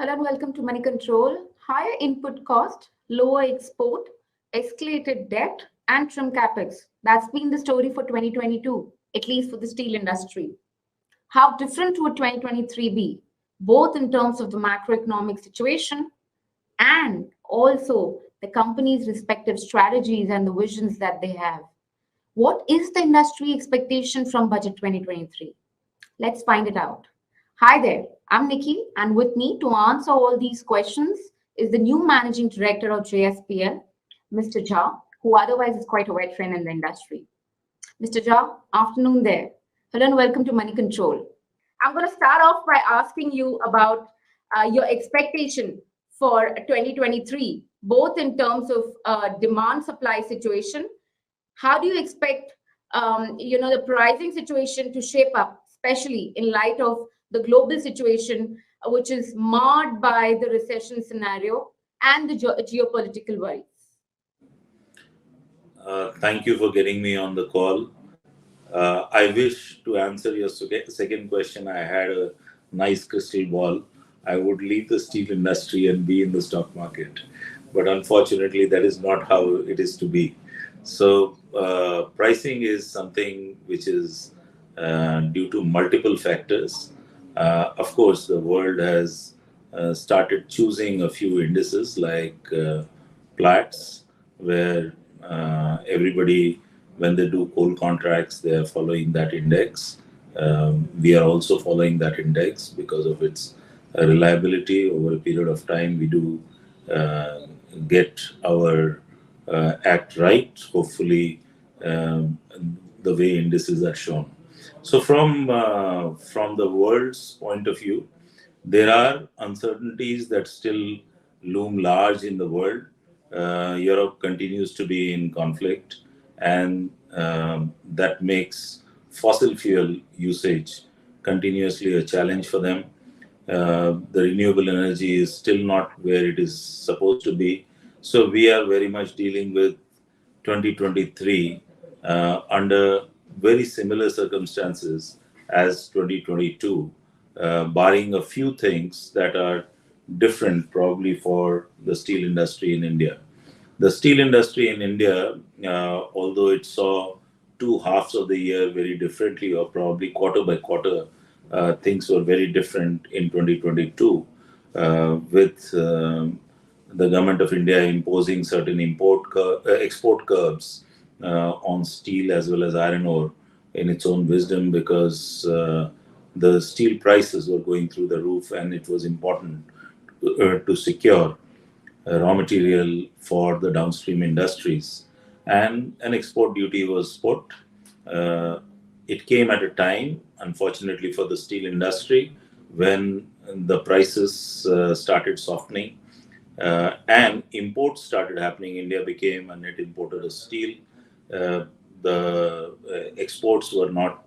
Hello and welcome to Moneycontrol. Higher input cost, lower export, escalated debt, and trim capex. That's been the story for 2022, at least for the steel industry. How different would 2023 be, both in terms of the macroeconomic situation and also the company's respective strategies and the visions that they have? What is the industry expectation from Budget 2023? Let's find it out. Hi there, I'm Nickey, and with me to answer all these questions is the new Managing Director of JSPL, Mr. Jha, who otherwise is quite a veteran in the industry. Mr. Jha, afternoon there. Hello and welcome to Moneycontrol. I'm going to start off by asking you about your expectation for 2023, both in terms of demand-supply situation. How do you expect the pricing situation to shape up, especially in light of the global situation, which is marred by the recession scenario and the geopolitical worries? Thank you for getting me on the call. I wish to answer your second question. I had a nice crystal ball. I would leave the steel industry and be in the stock market. But unfortunately, that is not how it is to be. So pricing is something which is due to multiple factors. Of course, the world has started choosing a few indices like Platts, where everybody, when they do coal contracts, they are following that index. We are also following that index because of its reliability. Over a period of time, we do get our act right, hopefully, the way indices are shown. So from the world's point of view, there are uncertainties that still loom large in the world. Europe continues to be in conflict, and that makes fossil fuel usage continuously a challenge for them. The renewable energy is still not where it is supposed to be. So we are very much dealing with 2023 under very similar circumstances as 2022, barring a few things that are different probably for the steel industry in India. The steel industry in India, although it saw two halves of the year very differently, or probably quarter by quarter, things were very different in 2022, with the government of India imposing certain export curbs on steel as well as iron ore in its own wisdom, because the steel prices were going through the roof, and it was important to secure raw material for the downstream industries. And an export duty was put. It came at a time, unfortunately for the steel industry, when the prices started softening and imports started happening. India became a net importer of steel. The exports were not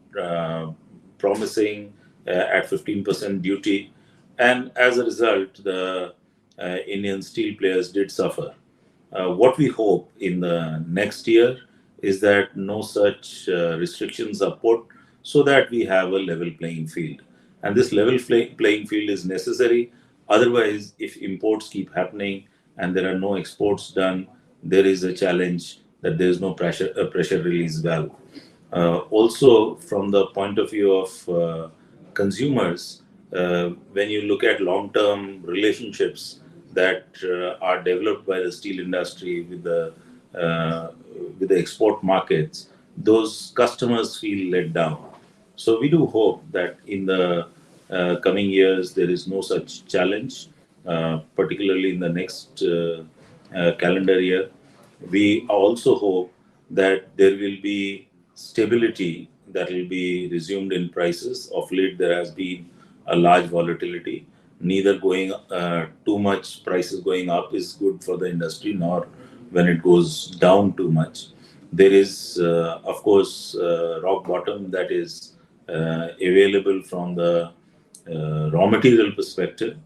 promising at 15% duty. And as a result, the Indian steel players did suffer. What we hope in the next year is that no such restrictions are put, so that we have a level playing field. And this level playing field is necessary. Otherwise, if imports keep happening and there are no exports done, there is a challenge that there is no pressure release valve. Also, from the point of view of consumers, when you look at long-term relationships that are developed by the steel industry with the export markets, those customers feel let down. So we do hope that in the coming years there is no such challenge, particularly in the next calendar year. We also hope that there will be stability that will be resumed in prices. Of late, there has been a large volatility. Neither going too much prices going up is good for the industry, nor when it goes down too much. There is, of course, rock bottom that is available from the raw material perspective,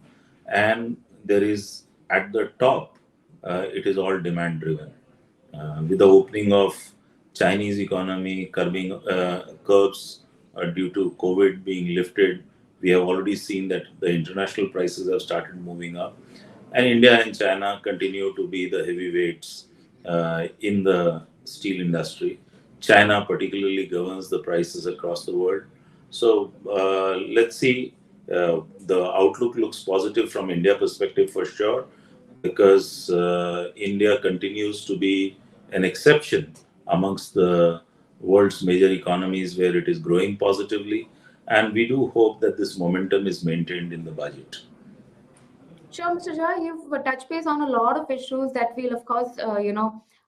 and there is at the top, it is all demand driven. With the opening of Chinese economy, curbs due to COVID being lifted, We have already seen that the international prices have started moving up, and India and China continue to be the heavyweights in the steel industry. China particularly governs the prices across the world. So let's see. The outlook looks positive from India perspective for sure, because India continues to be an exception amongst the world's major economies where it is growing positively, and we do hope that this momentum is maintained in the budget. Sure, Mr. Jha, you've touched base on a lot of issues that we'll, of course,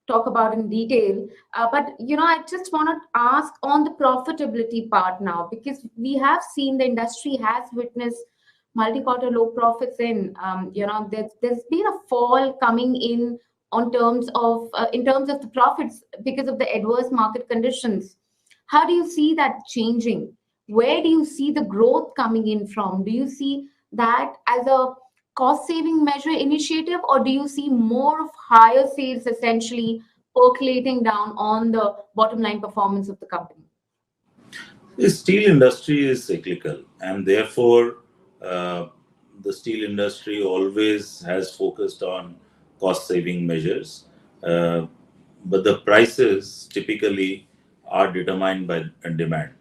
talk about in detail. But, I just want to ask on the profitability part now, because we have seen the industry has witnessed multi-quarter low profits there's been a fall coming in in terms of the profits because of the adverse market conditions. How do you see that changing? Where do you see the growth coming in from? Do you see that as a cost saving measure initiative, or do you see more of higher sales essentially percolating down on the bottom line performance of the company? The steel industry is cyclical, and therefore the steel industry always has focused on cost saving measures. But the prices typically are determined by demand.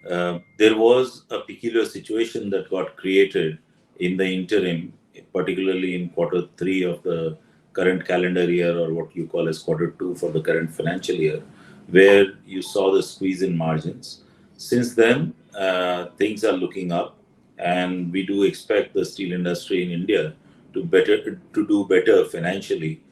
There was a peculiar situation that got created in the interim, particularly in quarter three of the current calendar year, or what you call as quarter two for the current financial year, where you saw the squeeze in margins. Since then, things are looking up, and we do expect the steel industry in India to do better financially,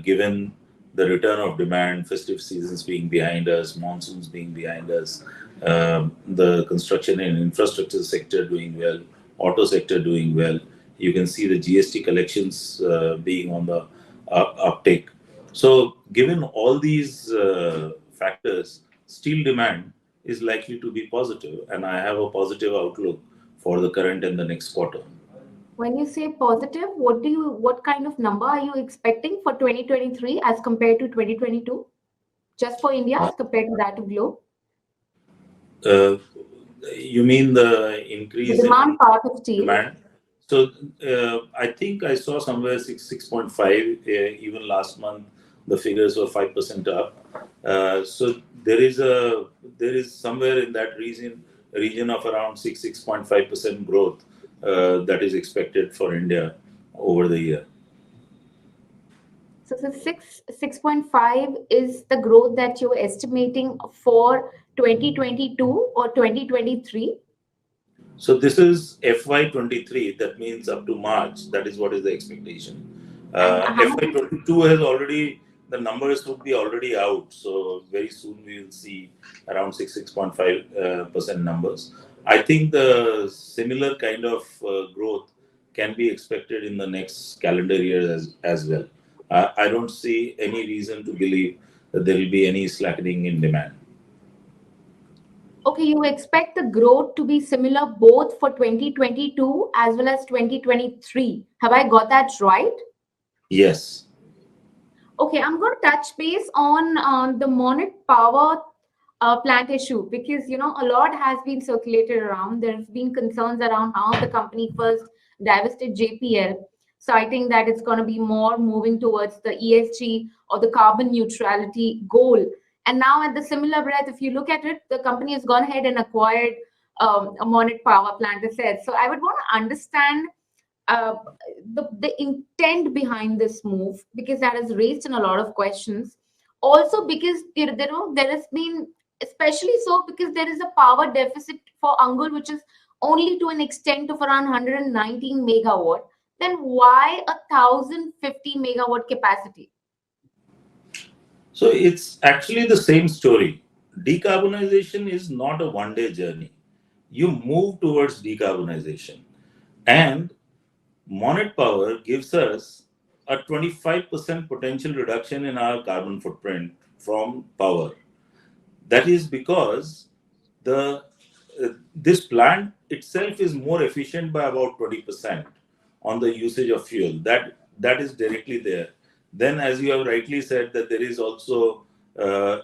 given the return of demand, festive seasons being behind us, monsoons being behind us, the construction and infrastructure sector doing well, auto sector doing well. You can see the GST collections being on the uptake. So, given all these factors, steel demand is likely to be positive, and I have a positive outlook for the current and the next quarter. When you say positive, what kind of number are you expecting for 2023 as compared to 2022? Just for India as compared to that of globe? You mean the increase The demand in part of steel. demand? So I think I saw somewhere 6.5. Even last month, the figures were 5% up. So there is somewhere in that region of around 6.5% growth that is expected for India over the year. So the 6.5 is the growth that you're estimating for 2022 or 2023? So this is FY23. That means up to March. That is what is the expectation. FY22 has already, the numbers would be already out. So very soon we will see around 6.5% numbers. I think the similar kind of growth can be expected in the next calendar year as well. I don't see any reason to believe that there will be any slackening in demand. Okay, you expect the growth to be similar both for 2022 as well as 2023. Have I got that right? Yes. Okay, I'm going to touch base on the Monnet power plant issue, because a lot has been circulated around. There's been concerns around how the company first divested JPL, citing that it's going to be more moving towards the ESG or the carbon neutrality goal. And now at the similar breath, if you look at it, the company has gone ahead and acquired a Monnet power plant asset. So I would want to understand the intent behind this move, because that has raised in a lot of questions. Also because there has been, especially so because there is a power deficit for Angul, which is only to an extent of around 119 megawatt. Then why 1,050 megawatt capacity? So it's actually the same story. Decarbonization is not a one-day journey. You move towards decarbonization. And Monnet Power gives us a 25% potential reduction in our carbon footprint from power. That is because this plant itself is more efficient by about 20% on the usage of fuel. That is directly there. Then, as you have rightly said, that there is also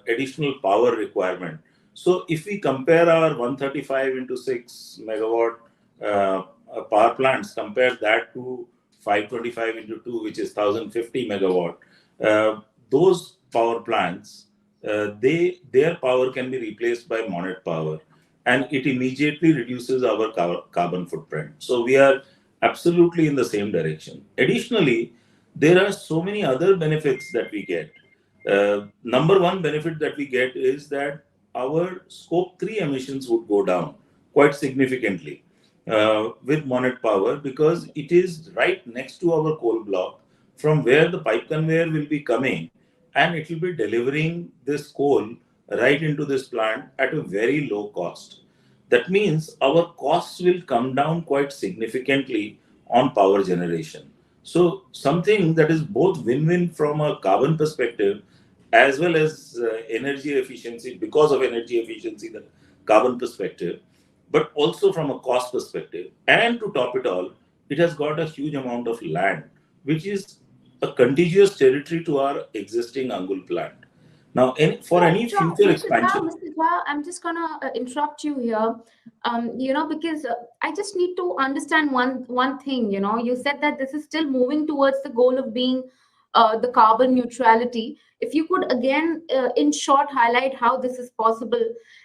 additional power requirement. So if we compare our 135 into 6 megawatt power plants, compare that to 525 into 2, which is 1050 megawatt. Those power plants, their power can be replaced by monet power, and it immediately reduces our carbon footprint. So we are absolutely in the same direction. Additionally, there are so many other benefits that we get. Number one benefit that we get is that our scope 3 emissions would go down quite significantly with monet power, because it is right next to our coal block from where the pipe conveyor will be coming, and it will be delivering this coal right into this plant at a very low cost. That means our costs will come down quite significantly on power generation. So something that is both win-win from a carbon perspective as well as energy efficiency, because of energy efficiency, the carbon perspective, but also from a cost perspective. And to top it all, it has got a huge amount of land, which is a contiguous territory to our existing Angul plant. Now, for any future expansion. Mr. Jha, I'm just gonna interrupt you here, because I just need to understand one thing. You said that this is still moving towards the goal of being the carbon neutrality. If you could again, in short, highlight how this is possible,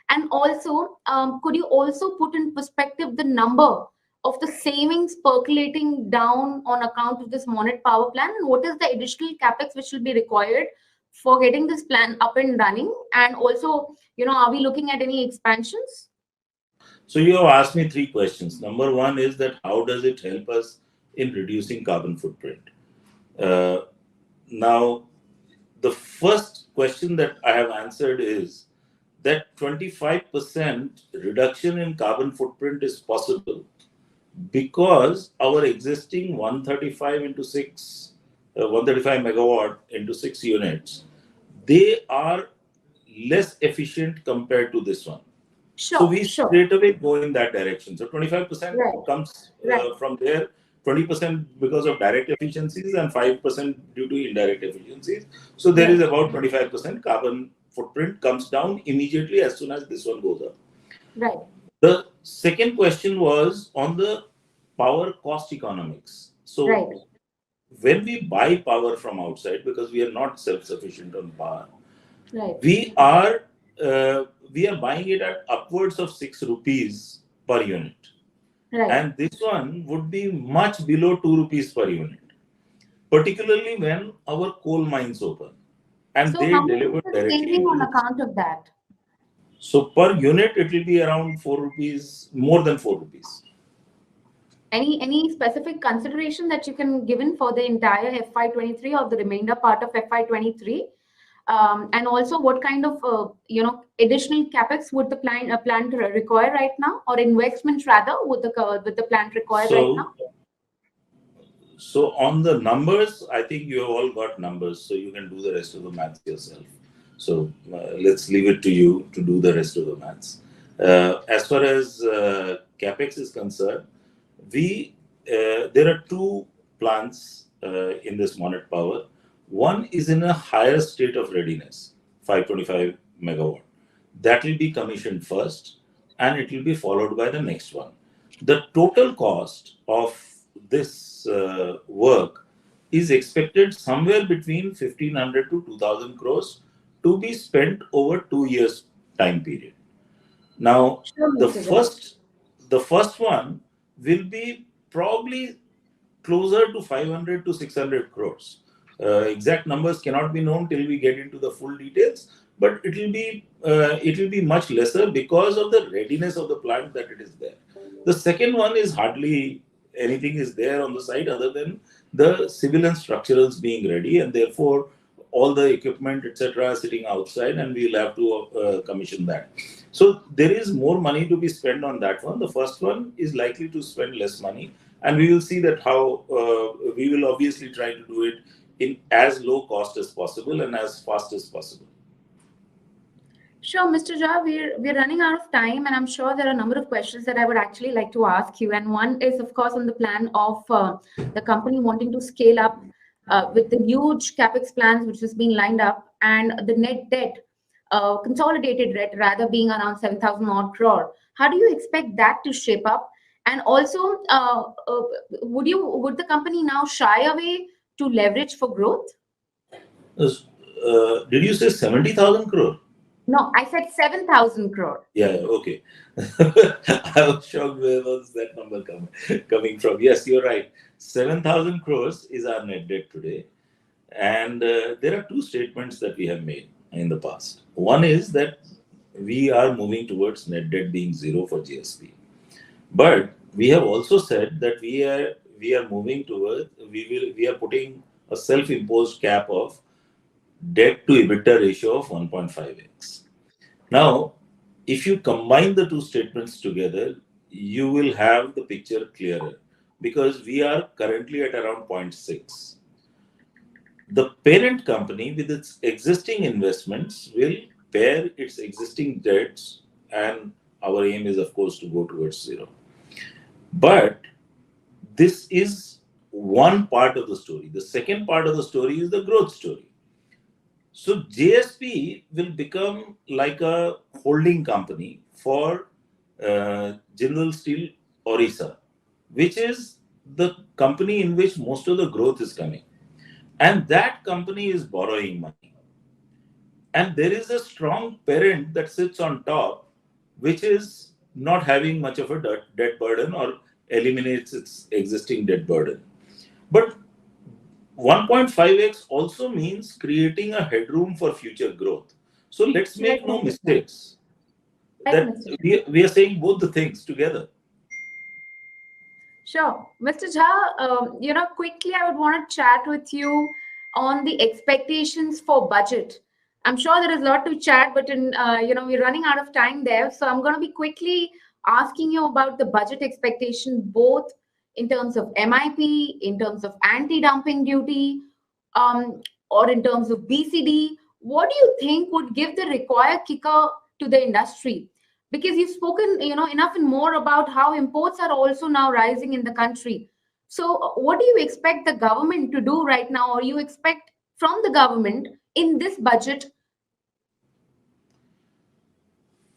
and also, could you also put in perspective the number of the savings percolating down on account of this monet power plant, and what is the additional capex which will be required for getting this plan up and running? And also, are we looking at any expansions? So you have asked me three questions. Number one is that how does it help us in reducing carbon footprint? Now, the first question that I have answered is that 25% reduction in carbon footprint is possible because our existing 135 into 6, 135 megawatt into 6 units, they are less efficient compared to this one. So we straight away go in that direction. So 25% comes from there, 20% because of direct efficiencies, and 5% due to indirect efficiencies. So there is about 25% carbon footprint comes down immediately as soon as this one goes up. Right. The second question was on the power cost economics. So when we buy power from outside, because we are not self-sufficient on power, we are buying it at upwards of 6 rupees per unit. And this one would be much below 2 rupees per unit, particularly when our coal mines open. And so they deliver directly on account of that. So per unit, it will be around 4 rupees, more than 4 rupees. Any specific consideration that you can give in for the entire FY23 or the remainder part of FY23? And also, what kind of additional capex would the plant require right now, or investment rather would the plant require right now? So on the numbers, I think you have all got numbers, so you can do the rest of the maths yourself. So let's leave it to you to do the rest of the maths. As far as capex is concerned, there are two plants in this monet power. One is in a higher state of readiness, 525 megawatt. That will be commissioned first, and it will be followed by the next one. The total cost of this work is expected somewhere between 1,500 to 2,000 crores to be spent over 2 years time period. Now, the first one will be probably closer to 500 to 600 crores. Exact numbers cannot be known till we get into the full details, but it will be much lesser because of the readiness of the plant that it is there. The second one is hardly anything is there on the site other than the civil and structurals being ready, and therefore all the equipment, etc., sitting outside, and we'll have to commission that. So there is more money to be spent on that one. The first one is likely to spend less money, and we will see that how we will obviously try to do it in as low cost as possible and as fast as possible. Sure, Mr. Jha, we're running out of time, and I'm sure there are a number of questions that I would actually like to ask you. And one is, of course, on the plan of the company wanting to scale up with the huge capex plans which has been lined up, and the net debt, consolidated debt rather, being around 7,000 odd crore. How do you expect that to shape up? And also, would the company now shy away to leverage for growth? Did you say 70,000 crore? No, I said 7,000 crore. Yeah, okay. I was shocked where was that number coming from. Yes, you're right. 7,000 crores is our net debt today. And there are two statements that we have made in the past. One is that we are moving towards net debt being zero for GSP. But we have also said that we are moving towards we are putting a self-imposed cap of debt to EBITDA ratio of 1.5x. Now, if you combine the two statements together, you will have the picture clearer because we are currently at around 0.6. The parent company with its existing investments will bear its existing debts, and our aim is, of course, to go towards zero. But this is one part of the story. The second part of the story is the growth story. So JSP will become like a holding company for General Steel Orissa, which is the company in which most of the growth is coming. And that company is borrowing money. And there is a strong parent that sits on top, which is not having much of a debt burden or eliminates its existing debt burden. But 1.5x also means creating a headroom for future growth. So let's make no mistakes that we are saying both the things together. Sure. Mr. Jha, quickly I would want to chat with you on the expectations for budget. I'm sure there is a lot to chat, but we're running out of time there. So I'm going to be quickly asking you about the budget expectation, both in terms of MIP, in terms of anti-dumping duty, or in terms of BCD. What do you think would give the required kicker to the industry? Because you've spoken enough and more about how imports are also now rising in the country. So what do you expect the government to do right now, or you expect from the government in this budget?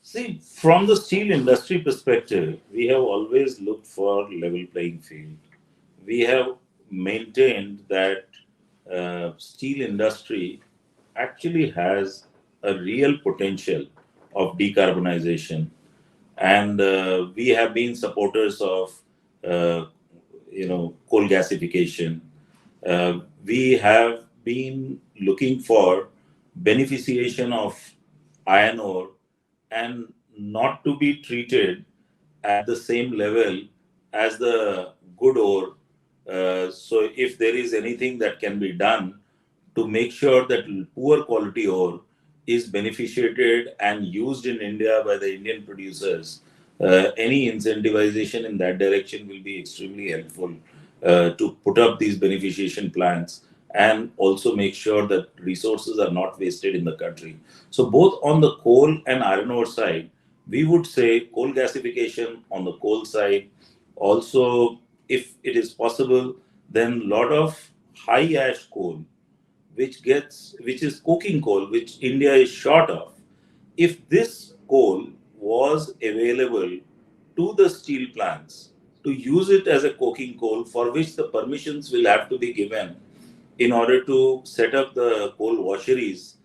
See, from the steel industry perspective, we have always looked for level playing field. We have maintained that steel industry actually has a real potential of decarbonization, and we have been supporters of uh, coal gasification. We have been looking for beneficiation of iron ore and not to be treated at the same level as the good ore. So if there is anything that can be done to make sure that poor quality ore is beneficiated and used in India by the Indian producers, any incentivization in that direction will be extremely helpful to put up these beneficiation plants and also make sure that resources are not wasted in the country. So both on the coal and iron ore side, we would say coal gasification on the coal side. Also, if it is possible, then a lot of high ash coal, which is coking coal, which India is short of. If this coal was available to the steel plants to use it as a coking coal, for which the permissions will have to be given in order to set up the coal washeries,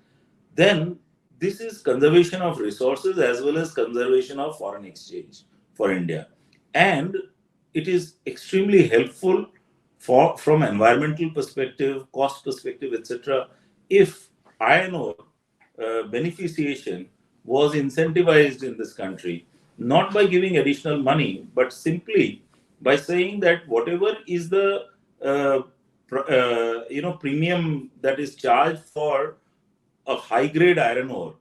then this is conservation of resources as well as conservation of foreign exchange for India. And it is extremely helpful from environmental perspective, cost perspective, etc. If iron ore beneficiation was incentivized in this country, not by giving additional money, but simply by saying that whatever is the premium that is charged for a high grade iron ore,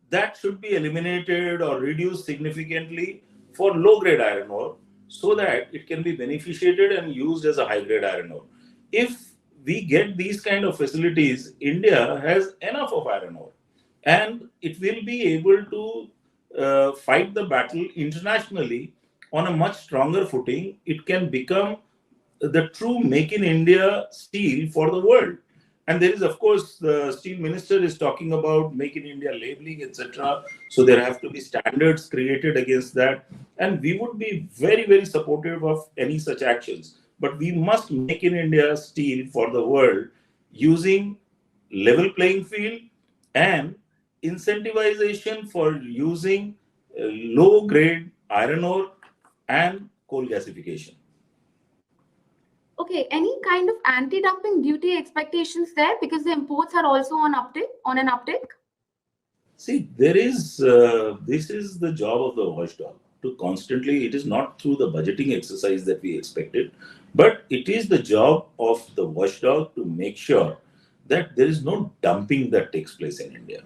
that should be eliminated or reduced significantly for low grade iron ore so that it can be beneficiated and used as a high grade iron ore. If we get these kind of facilities, India has enough of iron ore and it will be able to fight the battle internationally on a much stronger footing. It can become the true make in India steel for the world. And there is, of course, the steel minister is talking about Make in India labeling, etc. So there have to be standards created against that. And we would be very, very supportive of any such actions. But we must make in India steel for the world using level playing field and incentivization for using low grade iron ore and coal gasification. Okay, any kind of anti-dumping duty expectations there because the imports are also on an uptick? See, this is the job of the watchdog to constantly, it is not through the budgeting exercise that we expected, but it is the job of the watchdog to make sure that there is no dumping that takes place in India.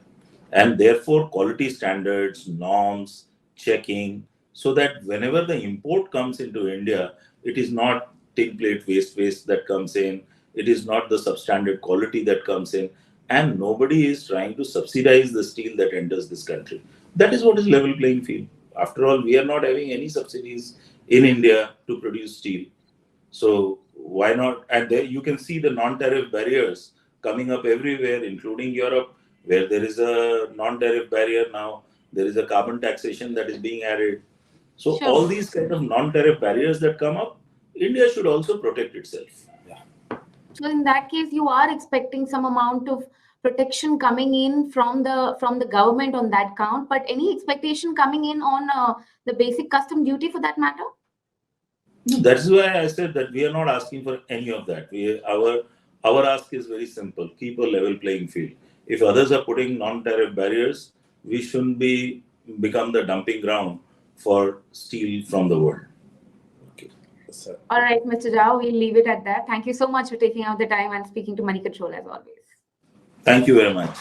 And therefore, quality standards, norms, checking, so that whenever the import comes into India, it is not tin plate waste that comes in, it is not the substandard quality that comes in, and nobody is trying to subsidize the steel that enters this country. That is what is level playing field. After all, we are not having any subsidies in India to produce steel. So why not? And there you can see the non-tariff barriers coming up everywhere, including Europe, where there is a non-tariff barrier now. There is a carbon taxation that is being added. So Sure. all these kind of non-tariff barriers that come up, India should also protect itself. So in that case, you are expecting some amount of protection coming in from the government on that count, but any expectation coming in on the basic custom duty for that matter? That is why I said that we are not asking for any of that. Our ask is very simple: keep a level playing field. If others are putting non-tariff barriers, we shouldn't become the dumping ground for steel from the world. Okay. All right, Mr. Rao, we'll leave it at that. Thank you so much for taking out the time and speaking to Moneycontrol as always. Thank you very much.